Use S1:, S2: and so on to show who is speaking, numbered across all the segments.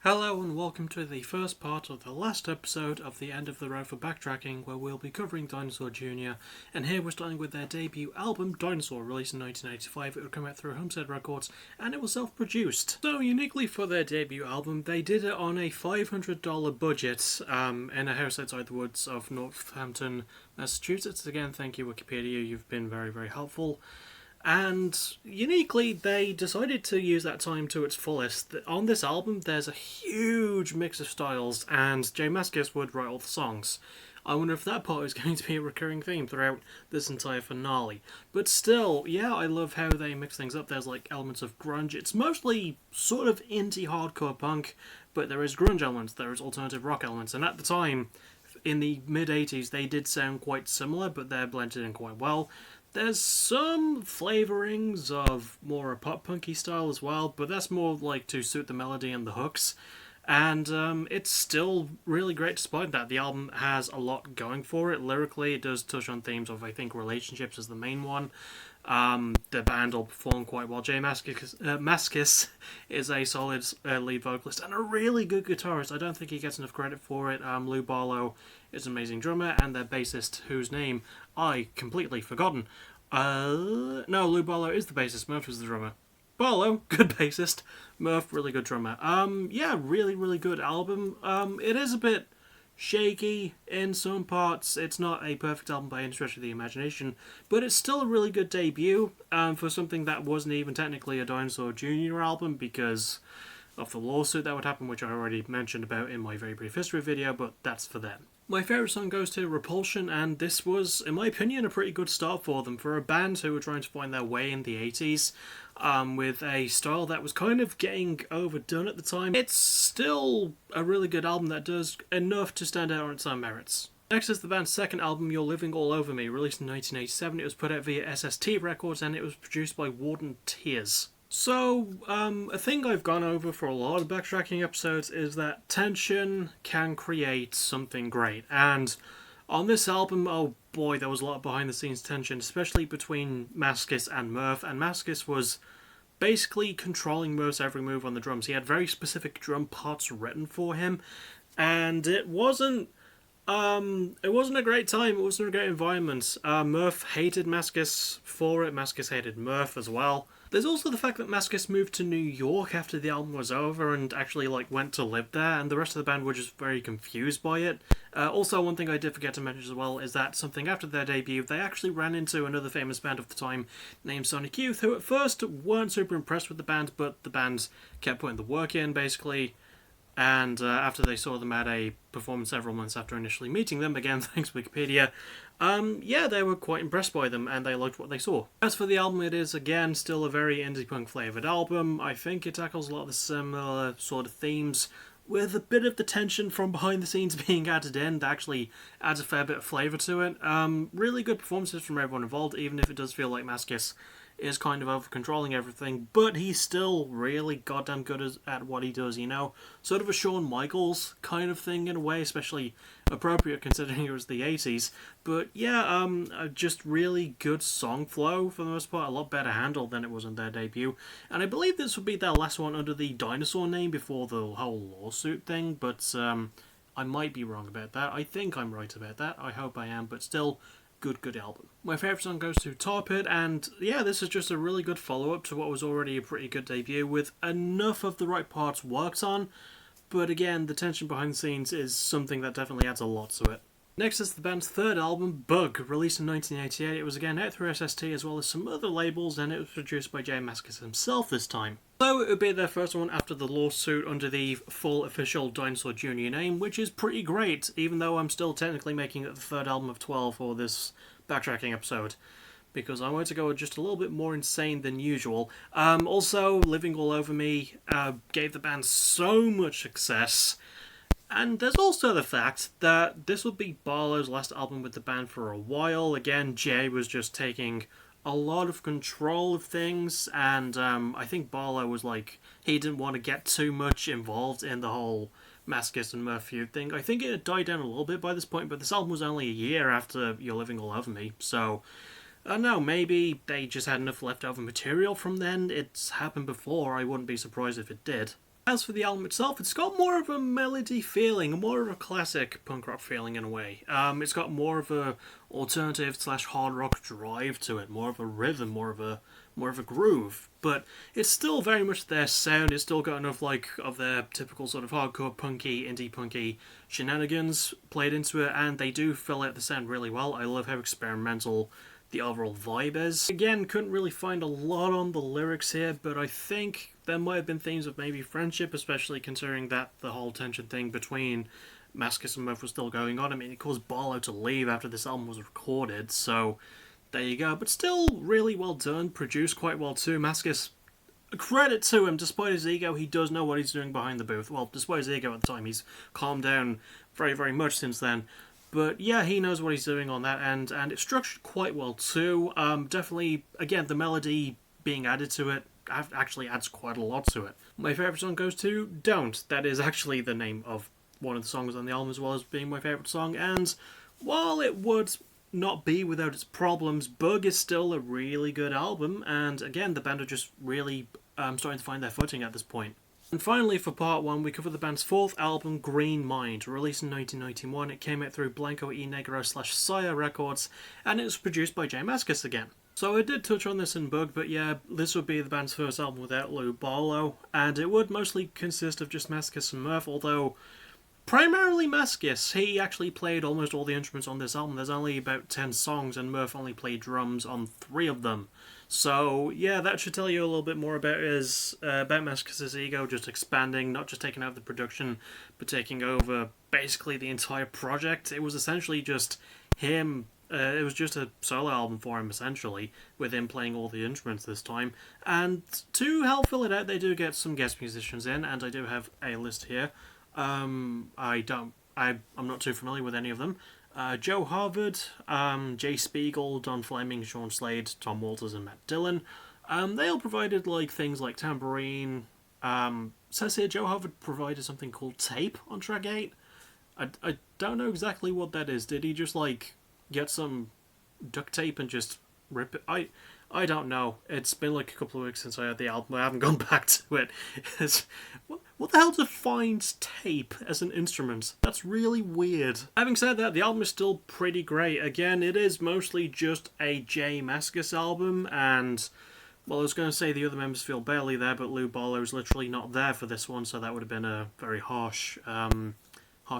S1: Hello and welcome to the first part of the last episode of the End of the Road for Backtracking, where we'll be covering Dinosaur Jr. And here we're starting with their debut album, Dinosaur, released in 1985. It would come out through Homestead Records, and it was self-produced. So uniquely for their debut album, they did it on a $500 budget in a house outside the woods of Northampton, Massachusetts. Again, thank you Wikipedia, you've been very, very helpful. And uniquely, they decided to use that time to its fullest. On this album, there's a huge mix of styles, and Jay Mascis would write all the songs. I wonder if that part is going to be a recurring theme throughout this entire finale. But still, yeah, I love how they mix things up. There's like elements of grunge. It's mostly sort of indie hardcore punk, but there is grunge elements, there is alternative rock elements, and at the time, in the mid-80s, they did sound quite similar, but they're blended in quite well. There's some flavourings of more a pop-punky style as well, but that's more like to suit the melody and the hooks. And it's still really great despite that. The album has a lot going for it. Lyrically, it does touch on themes of, I think, relationships is the main one. The band all perform quite well. Jay Mascis is a solid lead vocalist and a really good guitarist. I don't think he gets enough credit for it. Lou Barlow is an amazing drummer, and their bassist, whose name I completely forgotten. No, Lou Barlow is the bassist. Murph is the drummer. Barlow, good bassist. Murph, really good drummer. Yeah, really, really good album. It is a bit shaky in some parts. It's not a perfect album by any stretch of the imagination, but it's still a really good debut for something that wasn't even technically a Dinosaur Jr. album because of the lawsuit that would happen, which I already mentioned about in my very brief history video, but that's for them. My favourite song goes to Repulsion, and this was, in my opinion, a pretty good start for them. For a band who were trying to find their way in the 80s, with a style that was kind of getting overdone at the time, it's still a really good album that does enough to stand out on its own merits. Next is the band's second album, You're Living All Over Me, released in 1987. It was put out via SST Records, and it was produced by Warden Tears. So, a thing I've gone over for a lot of backtracking episodes is that tension can create something great. And on this album, oh boy, there was a lot of behind-the-scenes tension, especially between Mascis and Murph. And Mascis was basically controlling Murph's every move on the drums. He had very specific drum parts written for him. And it wasn't a great time. It wasn't a great environment. Murph hated Mascis for it. Mascis hated Murph as well. There's also the fact that Mascis moved to New York after the album was over and actually went to live there, and the rest of the band were just very confused by it. Also, one thing I did forget to mention as well is that something after their debut, they actually ran into another famous band of the time named Sonic Youth, who at first weren't super impressed with the band, but the band kept putting the work in, basically. And after they saw them at a performance several months after initially meeting them, again thanks Wikipedia, yeah, they were quite impressed by them and they liked what they saw. As for the album, it is again still a very indie punk flavoured album. I think it tackles a lot of the similar sort of themes, with a bit of the tension from behind the scenes being added in. That actually adds a fair bit of flavour to it. Really good performances from everyone involved, even if it does feel like Mascis is kind of over-controlling everything, but he's still really goddamn good at what he does, you know? Sort of a Shawn Michaels kind of thing in a way, especially appropriate considering it was the 80s. But yeah, just really good song flow for the most part, a lot better handled than it was on their debut. And I believe this would be their last one under the Dinosaur name before the whole lawsuit thing, but I might be wrong about that. I think I'm right about that. I hope I am, but still, good album. My favourite song goes to Tar Pit, and yeah, this is just a really good follow-up to what was already a pretty good debut, with enough of the right parts worked on, but again, the tension behind the scenes is something that definitely adds a lot to it. Next is the band's third album, Bug, released in 1988. It was again out through SST as well as some other labels, and it was produced by Jay Mascis himself this time. So it would be their first one after the lawsuit under the full official Dinosaur Jr. name, which is pretty great, even though I'm still technically making it the third album of 12 for this backtracking episode, because I wanted to go just a little bit more insane than usual. Also, Living All Over Me gave the band so much success. And there's also the fact that this would be Barlow's last album with the band for a while. Again, Jay was just taking a lot of control of things, and I think Barlow was he didn't want to get too much involved in the whole Mascis and Murph feud thing. I think it had died down a little bit by this point, but this album was only a year after You're Living All Over Me, so I don't know, maybe they just had enough leftover material from then. It's happened before, I wouldn't be surprised if it did. As for the album itself, it's got more of a melody feeling, more of a classic punk rock feeling in a way. It's got more of a alternative / hard rock drive to it, more of a rhythm, more of a groove. But it's still very much their sound. It's still got enough of their typical sort of hardcore punky, indie punky shenanigans played into it, and they do fill out the sound really well. I love how experimental the overall vibe is. Again, couldn't really find a lot on the lyrics here, but I think there might have been themes of maybe friendship, especially considering that the whole tension thing between Mascis and Murph was still going on. I mean, it caused Barlow to leave after this album was recorded, so there you go. But still really well done, produced quite well too. Mascis, credit to him, despite his ego, he does know what he's doing behind the booth. Well, despite his ego at the time, he's calmed down very, very much since then. But yeah, he knows what he's doing on that end, and it's structured quite well too. Definitely, again, the melody being added to it actually adds quite a lot to it. My favourite song goes to Don't. That is actually the name of one of the songs on the album, as well as being my favourite song. And while it would not be without its problems, Bug is still a really good album, and again, the band are just really starting to find their footing at this point. And finally, for part 1, we cover the band's 4th album, Green Mind. Released in 1991, it came out through Blanco y Negro / Sire Records, and it was produced by Jay Mascis again. So I did touch on this in Bug, but yeah, this would be the band's first album without Lou Barlow, and it would mostly consist of just Mascis and Murph, although primarily Mascis. He actually played almost all the instruments on this album. There's only about 10 songs, and Murph only played drums on 3 of them. So yeah, that should tell you a little bit more about Mascis' ego just expanding, not just taking over the production, but taking over basically the entire project. It was essentially just him. It was just a solo album for him, essentially, with him playing all the instruments this time. And to help fill it out, they do get some guest musicians in, and I do have a list here. I'm not too familiar with any of them. Joe Harvard, Jay Spiegel, Don Fleming, Sean Slade, Tom Walters, and Matt Dillon. They all provided things like tambourine. Says here Joe Harvard provided something called tape on track 8. I don't know exactly what that is. Did he just get some duct tape and just rip it? I don't know. It's been a couple of weeks since I heard the album. I haven't gone back to it. What the hell defines tape as an instrument? That's really weird. Having said that, the album is still pretty great. Again, it is mostly just a Jay Mascis album, and well, I was going to say the other members feel barely there, but Lou Barlow is literally not there for this one, so that would have been a very harsh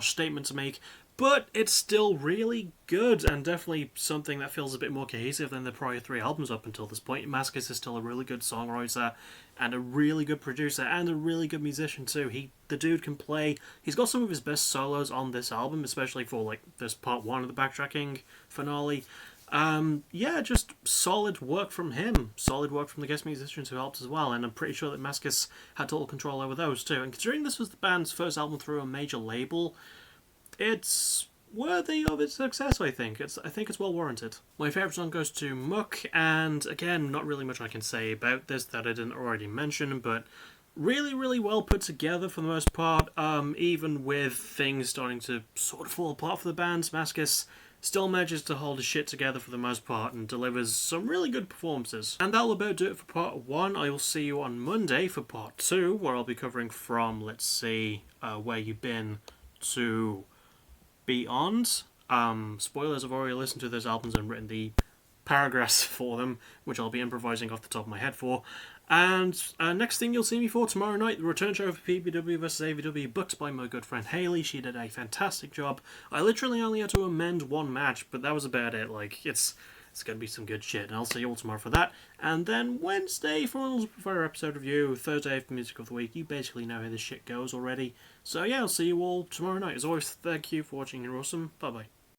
S1: statement to make. But it's still really good, and definitely something that feels a bit more cohesive than the prior 3 albums up until this point. Mascis is still a really good songwriter, and a really good producer, and a really good musician too. The dude can play. He's got some of his best solos on this album, especially for this part 1 of the Backtracking finale. Yeah, just solid work from him. Solid work from the guest musicians who helped as well, and I'm pretty sure that Mascis had total control over those too. And considering this was the band's first album through a major label, it's worthy of its success, I think. I think it's well warranted. My favourite song goes to Muck, and again, not really much I can say about this that I didn't already mention, but really, really well put together for the most part. Even with things starting to sort of fall apart for the band, Mascis still manages to hold his shit together for the most part and delivers some really good performances. And that'll about do it for part 1. I will see you on Monday for part 2, where I'll be covering from, let's see, Where You Been to Beyond. Spoilers, I've already listened to those albums and written the paragraphs for them, which I'll be improvising off the top of my head for. And next thing you'll see me for tomorrow night, the return show for PBW vs AVW, booked by my good friend Hayley. She did a fantastic job. I literally only had to amend 1 match, but that was about it. It's going to be some good shit, and I'll see you all tomorrow for that. And then Wednesday for a little further episode review, Thursday for Music of the Week. You basically know how this shit goes already. So yeah, I'll see you all tomorrow night. As always, thank you for watching. You're awesome. Bye-bye.